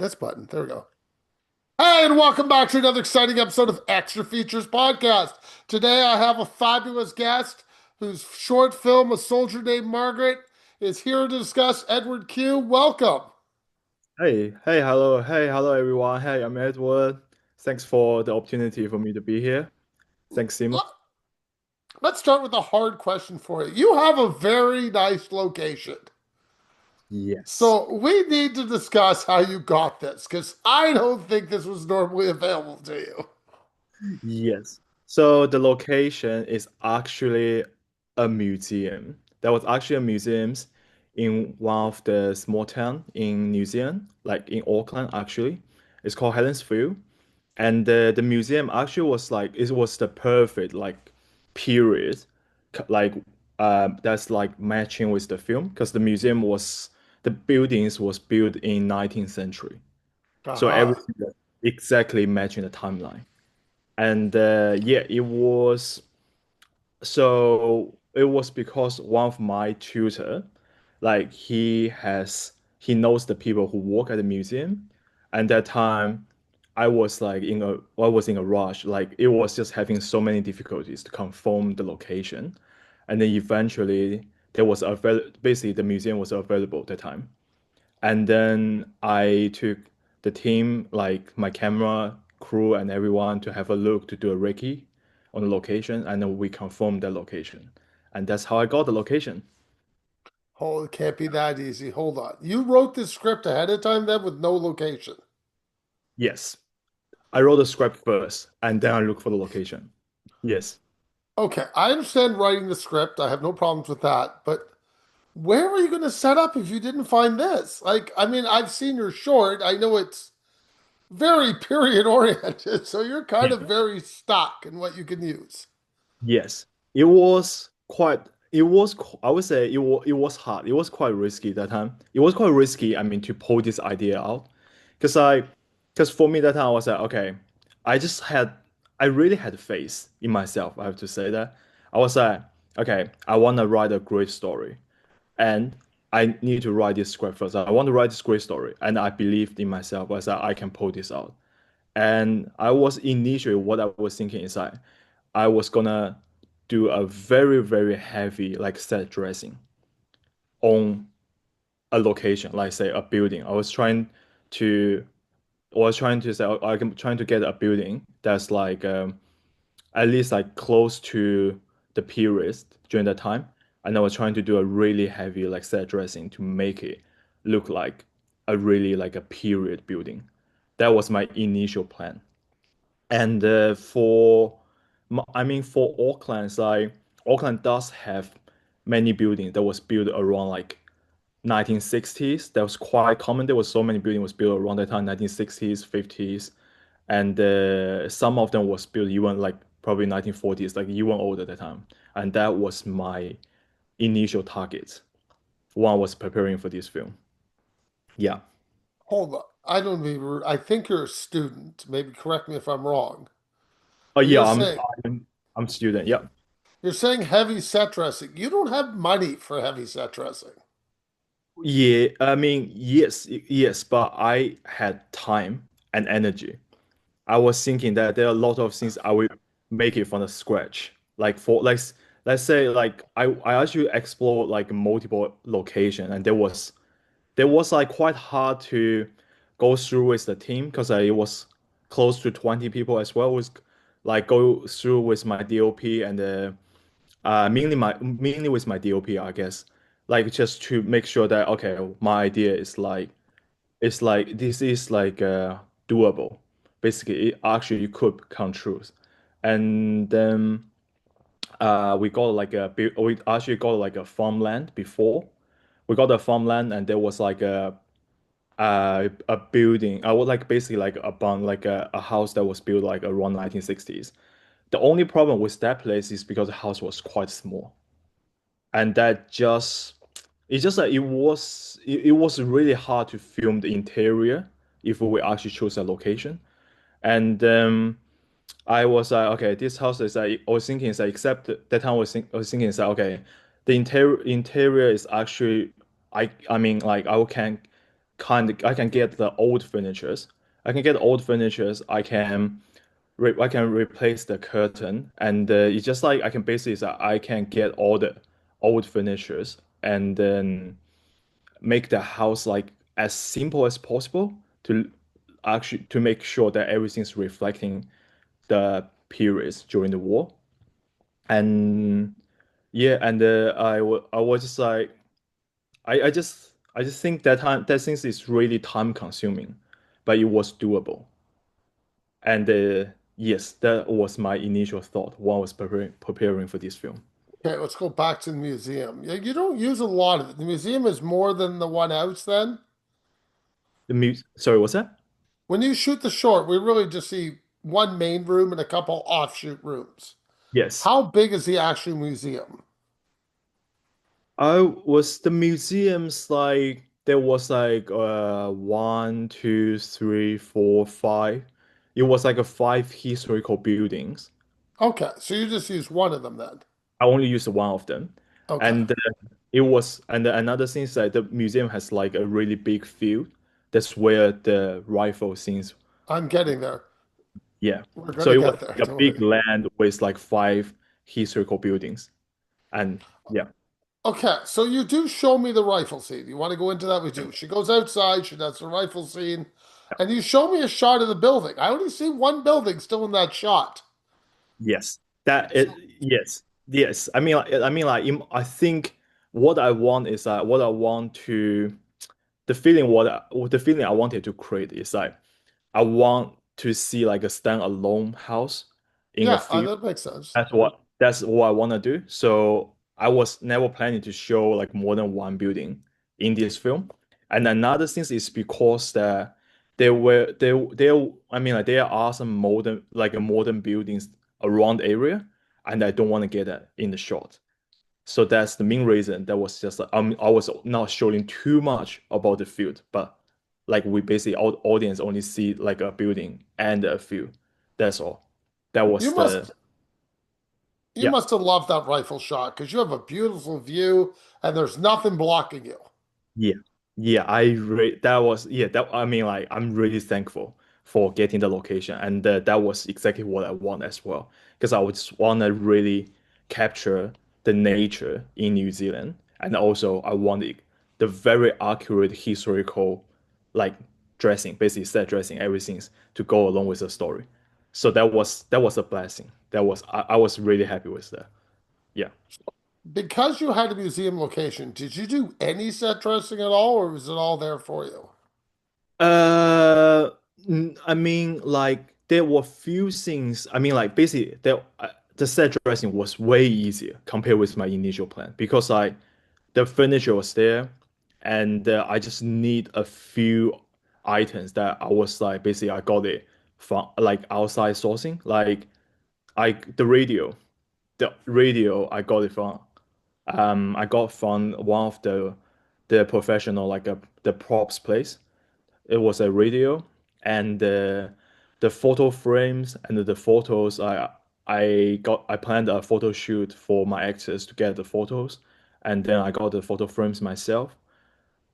This button. There we go. Hey, and welcome back to another exciting episode of Extra Features Podcast. Today I have a fabulous guest whose short film, A Solder Named Margaret, is here to discuss. Edward Q. Welcome. Hello everyone. Hey, I'm Edward. Thanks for the opportunity for me to be here. Thanks, Simon. Let- Let's start with a hard question for you. You have a very nice location. Yes. So we need to discuss how you got this because I don't think this was normally available to you. Yes. So the location is actually a museum. There was actually a museum in one of the small town in New Zealand, like in Auckland actually. It's called Helensville. And the museum actually was like it was the perfect like period like that's like matching with the film because the buildings was built in 19th century. So Aha. everything was exactly matching the timeline. And yeah, it was because one of my tutor, like he knows the people who work at the museum. And that time I was in a rush. Like it was just having so many difficulties to confirm the location. And then eventually basically the museum was available at the time. And then I took the team, like my camera crew and everyone, to have a look to do a recce on the location, and then we confirmed the location. And that's how I got the location. Oh, it can't be that easy. Hold on. You wrote this script ahead of time then with no location. Yes, I wrote the script first, and then I look for the location. Yes. Okay, I understand writing the script. I have no problems with that. But where were you going to set up if you didn't find this? Like, I mean, I've seen your short. I know it's very period oriented, so you're kind of very stuck in what you can use. Yes, it was quite. It was. I would say it was. It was hard. It was quite risky that time. It was quite risky. I mean, to pull this idea out, because because for me that time I was like, okay, I just had. I really had faith in myself. I have to say that. I was like, okay, I want to write a great story, and I need to write this script first. I want to write this great story, and I believed in myself. I was like, I can pull this out. And I was initially what I was thinking inside. I was gonna do a very heavy like set dressing on a location, like say a building. To I was trying to say I'm trying to get a building that's like at least like close to the periods during that time. And I was trying to do a really heavy like set dressing to make it look like a really like a period building. That was my initial plan. And I mean, for Auckland, like Auckland does have many buildings that was built around like 1960s. That was quite common. There was so many buildings was built around that time, 1960s, 50s, and some of them was built even like probably 1940s, like even older at the time. And that was my initial target when I was preparing for this film. Yeah. Hold on. I don't even, I think you're a student. Maybe correct me if I'm wrong. Oh But yeah, I'm student. Yeah. you're saying heavy set dressing. You don't have money for heavy set dressing. Yeah, I mean, yes, but I had time and energy. I was thinking that there are a lot of things I will make it from the scratch. Like let's say like I actually explored like multiple location and there was like quite hard to go through with the team because it was close to 20 people as well with like go through with my DOP and mainly with my DOP, I guess. Like just to make sure that okay, my idea is like it's like this is like doable. Basically, it actually could come true. And then we actually got like a farmland before. We got a farmland and there was like a building. I would like basically like a house that was built like around 1960s. The only problem with that place is because the house was quite small. And that just it's just like it was really hard to film the interior if we actually chose a location. And I was like, okay, this house is like I was thinking is like except that time I was thinking is like okay, the interior is actually I mean like I can I can get the old furnitures. I can get old furnitures. I can replace the curtain, and it's just like I can basically say I can get all the old furnitures and then make the house like as simple as possible to actually to make sure that everything's reflecting the periods during the war. And yeah, and I was just like I just think that things is really time consuming, but it was doable. And yes, that was my initial thought when I was preparing for this film. Okay, let's go back to the museum. Yeah, you don't use a lot of it. The museum is more than the one house then. Sorry, what's that? When you shoot the short, we really just see one main room and a couple offshoot rooms. Yes. How big is the actual museum? I was the museums like there was like one, two, three, four, five. It was like a five historical buildings. Okay, so you just use one of them then. I only used one of them, Okay, and another thing is that the museum has like a really big field. That's where the rifle scenes. I'm getting there. Yeah, We're so gonna it was get there. like a Don't big worry. land with like five historical buildings, and yeah, Okay, so you do show me the rifle scene. You want to go into that? We do. She goes outside, she does the rifle scene, and you show me a shot of the building. I only see one building still in that shot. yes, that it So, yes, yes. I think what I want is what I want to the feeling I wanted to create is like I want to see like a standalone house in a yeah, field. that makes sense. That's what I want to do. So I was never planning to show like more than one building in this film. And another thing is because there I mean like there are some modern buildings around the area, and I don't want to get that in the shot. So that's the main reason. That was just I was not showing too much about the field, but like we basically all audience only see like a building and a field. That's all. That You was the must you yeah. must have loved that rifle shot because you have a beautiful view and there's nothing blocking you. Yeah, yeah, that was yeah, that I mean like I'm really thankful for getting the location, and that was exactly what I want as well, because I would just want to really capture the nature in New Zealand, and also I wanted the very accurate historical like dressing, basically set dressing, everything to go along with the story. So that was a blessing. I was really happy with that. Yeah. Because you had a museum location, did you do any set dressing at all, or was it all there for you? Uh, I mean, like there were few things. I mean, like basically, the set dressing was way easier compared with my initial plan because like the furniture was there, and I just need a few items that I was like basically I got it from like outside sourcing. Like I the radio I got it from I got from one of the professional like the props place. It was a radio, and the photo frames and the photos. I planned a photo shoot for my actors to get the photos, and then I got the photo frames myself.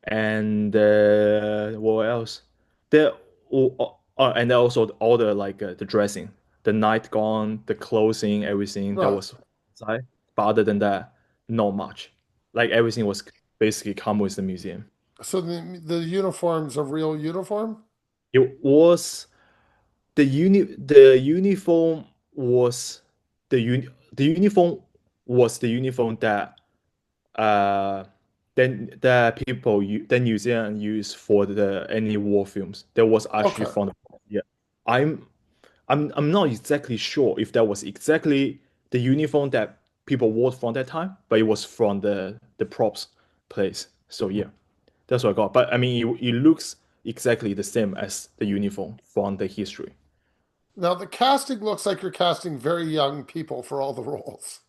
And what else? There, and then also all the like the dressing, the nightgown, the clothing, everything that Right. was inside. But other than that, not much. Like everything was basically come with the museum. So the uniform's a real uniform? It was the uniform was the uniform was the uniform that uh then the New Zealand use for the any war films. That was actually Okay. from yeah. I'm I'm not exactly sure if that was exactly the uniform that people wore from that time, but it was from the props place. So yeah, that's what I got. But I mean, it looks exactly the same as the uniform from the history. Now the casting looks like you're casting very young people for all the roles.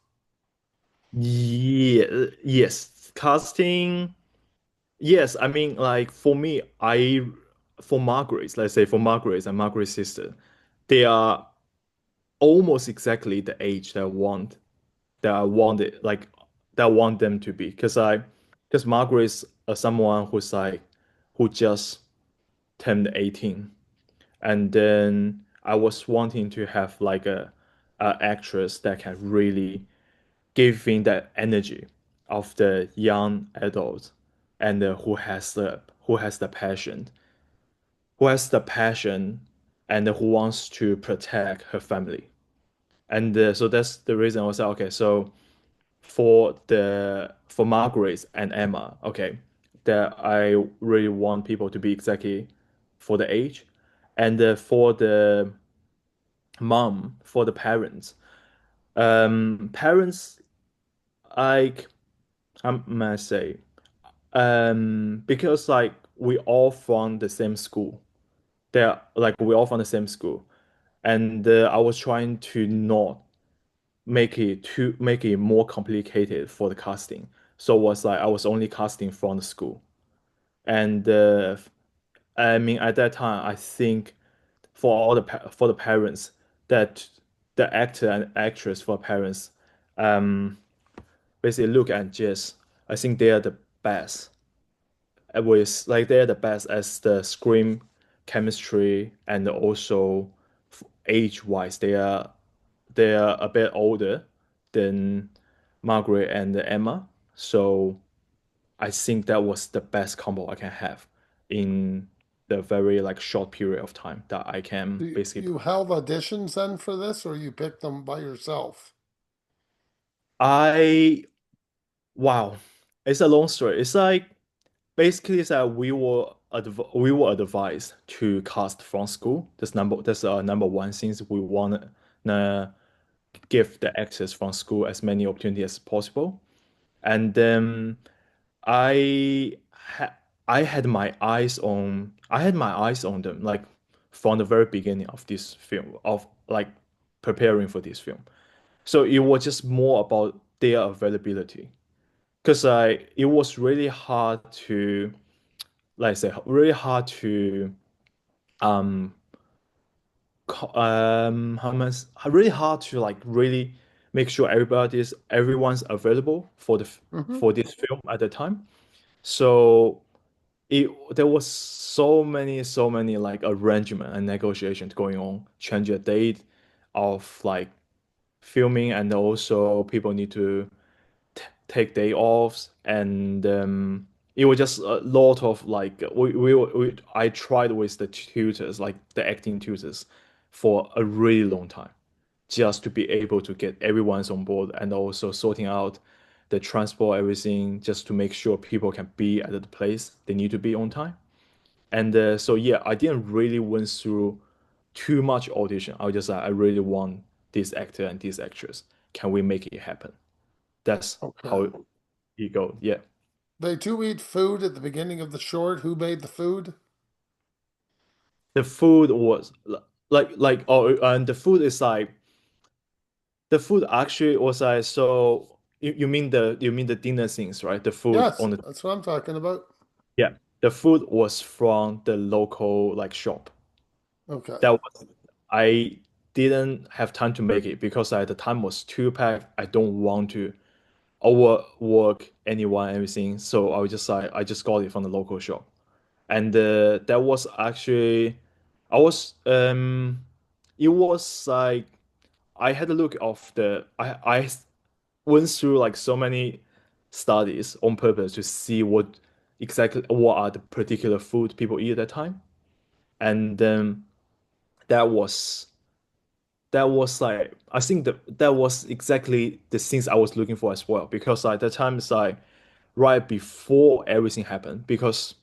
Yeah, yes. Casting, yes. I mean, like for me, for Margaret, let's say for Margaret and Margaret's sister, they are almost exactly the age that I wanted, like that I want them to be. Because Margaret's someone who just turned 18. And then I was wanting to have like a actress that can really give in that energy of the young adult and who has the passion and who wants to protect her family. And so that's the reason I was like, okay, so for Margaret and Emma, okay, that I really want people to be exactly for the age, and for the mom, for the parents, parents like I must say, because like we all from the same school, they're like we all from the same school, and I was trying to not make it more complicated for the casting. So it was like I was only casting from the school. And I mean at that time I think for for the parents that the actor and actress for parents basically look at Jess. I think they are the best. With like they're the best as the screen chemistry and also age wise they are a bit older than Margaret and Emma. So I think that was the best combo I can have in the very like short period of time that I can basically You held auditions then for this, or you picked them by yourself? I wow. It's a long story. It's like basically it's that we were advised to cast from school. That's number one since we want to give the actors from school as many opportunities as possible. And then I ha I had my eyes on them like from the very beginning of this film of like preparing for this film. So it was just more about their availability because I it was really hard to like I say really hard to um how much really hard to like really make sure everyone's available for Hmm. for this film at the time. So it there was so many like arrangement and negotiations going on, change the date of like filming, and also people need to take day offs, and it was just a lot of like we I tried with the tutors, like the acting tutors, for a really long time, just to be able to get everyone's on board, and also sorting out the transport, everything, just to make sure people can be at the place they need to be on time. And so yeah, I didn't really went through too much audition. I was just like, I really want this actor and this actress. Can we make it happen? That's Okay. how it goes. Yeah. They do eat food at the beginning of the short. Who made the food? The food was like oh and the food is like the food actually was like so you mean the dinner things, right? The food Yes, on the that's what I'm talking about. yeah. The food was from the local like shop. Okay. That was I didn't have time to make it because the time was too packed. I don't want to overwork anyone, everything. So I was just like I just got it from the local shop. And that was actually I was it was like I had a look of I went through like so many studies on purpose to see what are the particular food people eat at that time. And that was that was like I think that was exactly the things I was looking for as well because at that time it's like right before everything happened because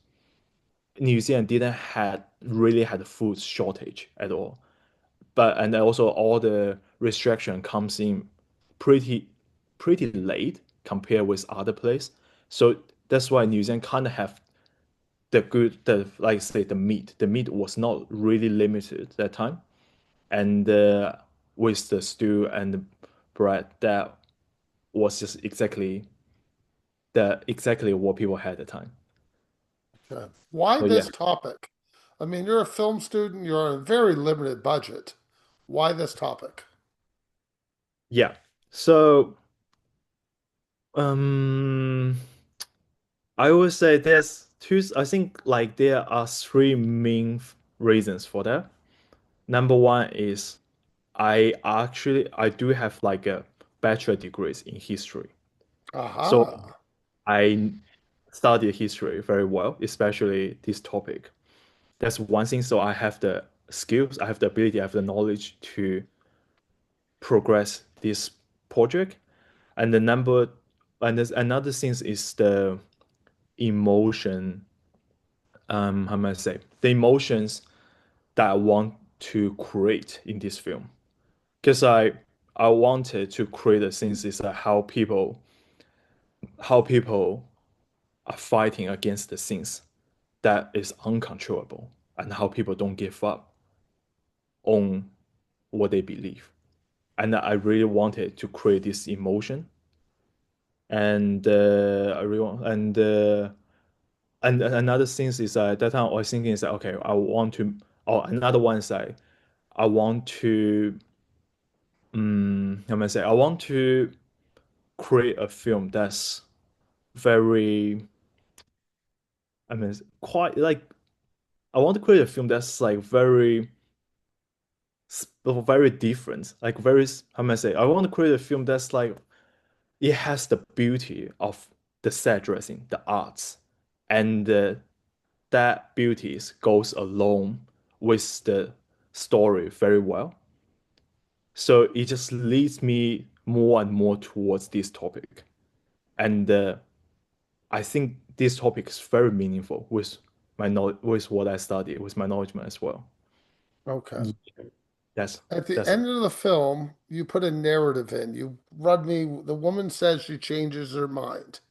New Zealand didn't had really had a food shortage at all. But and also all the restriction comes in pretty pretty late compared with other place. So that's why New Zealand kind of have the like say the meat. The meat was not really limited that time, and with the stew and the bread, that was just exactly what people had at the time. Okay. Why So yeah, this topic? I mean, you're a film student, you're on a very limited budget. Why this topic? yeah. So um, I would say this. I think like there are three main reasons for that. Number one is I do have like a bachelor degrees in history. So Aha. I study history very well, especially this topic. That's one thing. So I have the skills, I have the ability, I have the knowledge to progress this project. And the number and there's another thing is the emotion, how am I say, the emotions that I want to create in this film. Because I wanted to create a sense is that how people are fighting against the things that is uncontrollable and how people don't give up on what they believe. And I really wanted to create this emotion. And I really want, and another thing is that time I was thinking is that okay, I want to, or another one is that I want to, how am I say, I want to create a film that's very, I mean, quite like I want to create a film that's like very different, like very, how am I say, I want to create a film that's like it has the beauty of the set dressing, the arts, and that beauty goes along with the story very well. So it just leads me more and more towards this topic. And I think this topic is very meaningful with my knowledge, with what I study, with my knowledge as well. Okay. Yeah. That's At the that's end of the film, you put a narrative in. You read me, the woman says she changes her mind,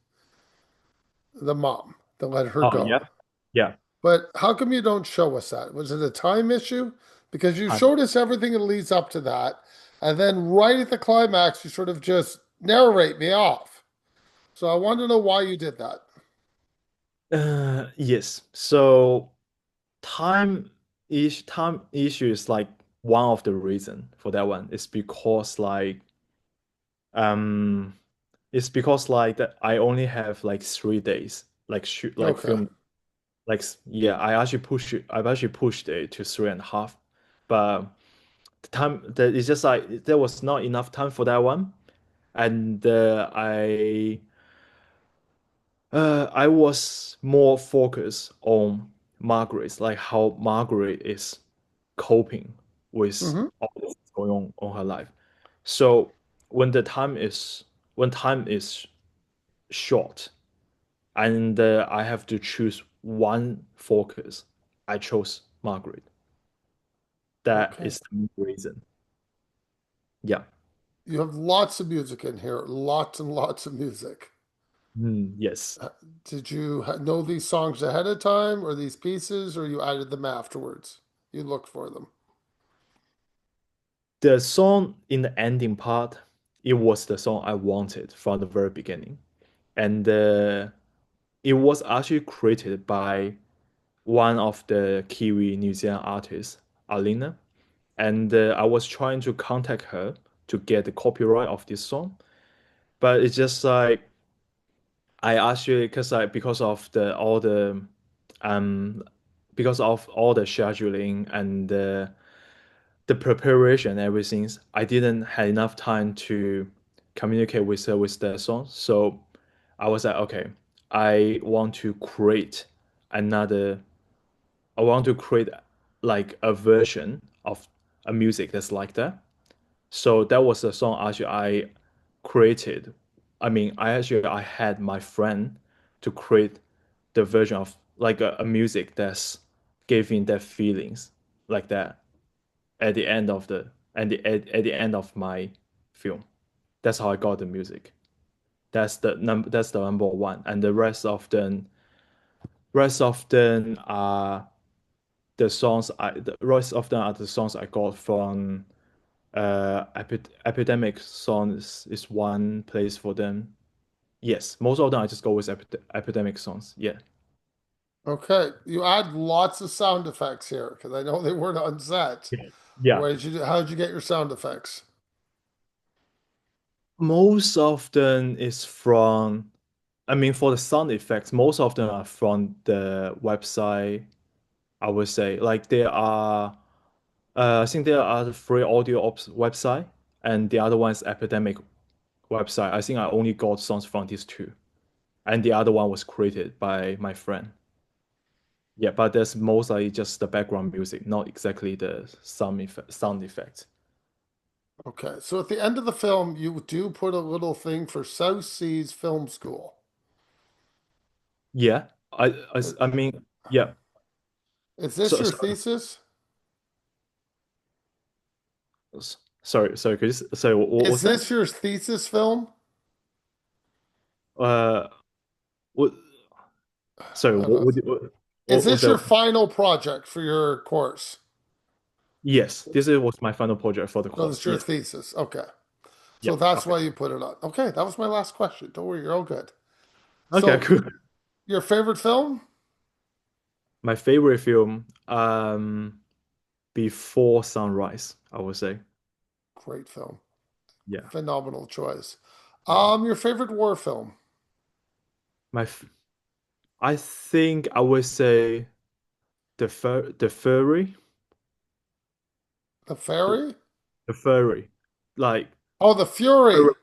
the mom, to let her oh yeah, go. yeah. But how come you don't show us that? Was it a time issue? Because you Time. showed us everything that leads up to that. And then right at the climax, you sort of just narrate me off. So I want to know why you did that. Yes. So time issue is like one of the reason for that one. Um it's because like that I only have like 3 days, like shoot like Okay. film like yeah, I've actually pushed it to 3.5. But the time that it's just like there was not enough time for that one. And I was more focused on Margaret, like how Margaret is coping with Hmm. all this going on her life. So when the time is when time is short and I have to choose one focus, I chose Margaret. That Okay. is the main reason. Yeah. You have lots of music in here, lots and lots of music. Yes. Uh, Did you know these songs ahead of time or these pieces, or you added them afterwards? You looked for them. The song in the ending part, it was the song I wanted from the very beginning. And it was actually created by one of the Kiwi New Zealand artists, Alina. And I was trying to contact her to get the copyright of this song. But it's just like I actually because of the all the um because of all the scheduling and the preparation and everything, I didn't have enough time to communicate with her with the song. So I was like, okay, I want to create another. I want to create like a version of a music that's like that. So that was the song actually I created. I mean, I had my friend to create the version of like a music that's giving that feelings like that at the end of the at the end of my film. That's how I got the music. That's the number one, and the rest of them are the rest of them are the songs I got from epidemic songs is one place for them. Yes, most of them I just go with epidemic songs. Yeah. Okay, you add lots of sound effects here because I know they weren't on set. Yeah. Yeah. Where did you? How did you get your sound effects? Most of them is from. I mean, for the sound effects, most of them are from the website. I would say like there are, I think there are the free audio ops website, and the other one is Epidemic website. I think I only got songs from these two, and the other one was created by my friend. Yeah, but that's mostly just the background music, not exactly the sound effects. Okay, so at the end of the film, you do put a little thing for South Seas Film School. Yeah, Uh, I mean, yeah. Is this So, your so thesis? sorry, could you, sorry, what Is was that? this your thesis film? Uh, what, sorry, Uh, is what was this that? your final project for your course? Yes, was my final project for the No, course. this is your Yes. thesis. Okay. Yeah. So that's Okay. why you put it on. Okay, that was my last question. Don't worry, you're all good. Okay, So, cool. your favorite film? My favorite film, Before Sunrise, I would say. Great film. Yeah. Phenomenal choice. Yeah. Your favorite war film? My, f- I think I would say the furry, The the, Ferry? the furry, like Oh, The furry. Fury,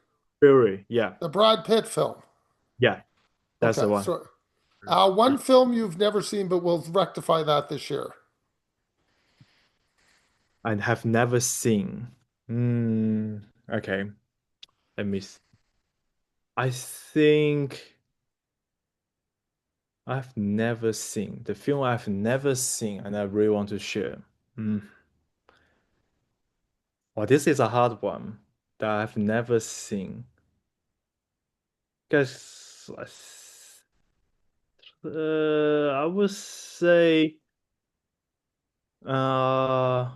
Furry. Yeah. the Brad Pitt film. Yeah. That's the Okay, one. so one film you've never seen, but we'll rectify that this year. I have never seen. Okay. Let me. I think I've never seen the film I've never seen, and I really want to share. Hmm. Well, this is a hard one that I've never seen. Because I would say, uh,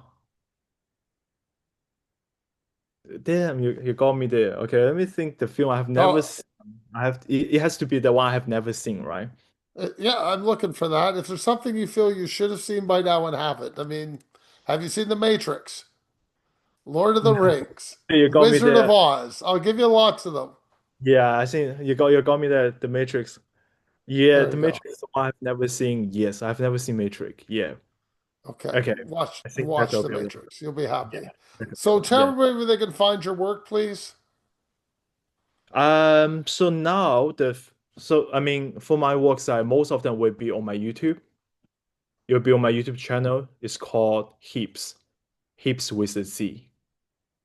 damn, you got me there. Okay, let me think. The film I have never Oh, seen. It has to be the one I have never seen, right? yeah, I'm looking for that. If there's something you feel you should have seen by now and haven't, I mean, have you seen The Matrix, Lord of the Rings, You got me Wizard of there. Oz? I'll give you lots of them. Yeah, I think you got me there. The Matrix. Yeah, There the you go. Matrix I've never seen. Yes, I've never seen Matrix. Yeah. Okay, Okay. watch I think that's watch The okay. Matrix. You'll be happy. Yeah. So tell Yeah. everybody where they can find your work, please. So now so I mean for my work side, most of them will be on my YouTube. It will be on my YouTube channel. It's called Heaps with a Z.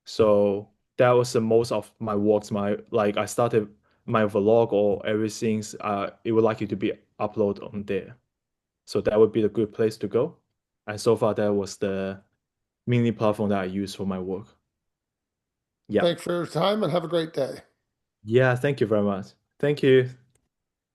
So that was the most of my works. My like I started my vlog or everything. It would like it to be uploaded on there. So that would be the good place to go. And so far, that was the mini platform that I use for my work. Yeah. Thanks for your time and have a great day. Yeah, thank you very much. Thank you.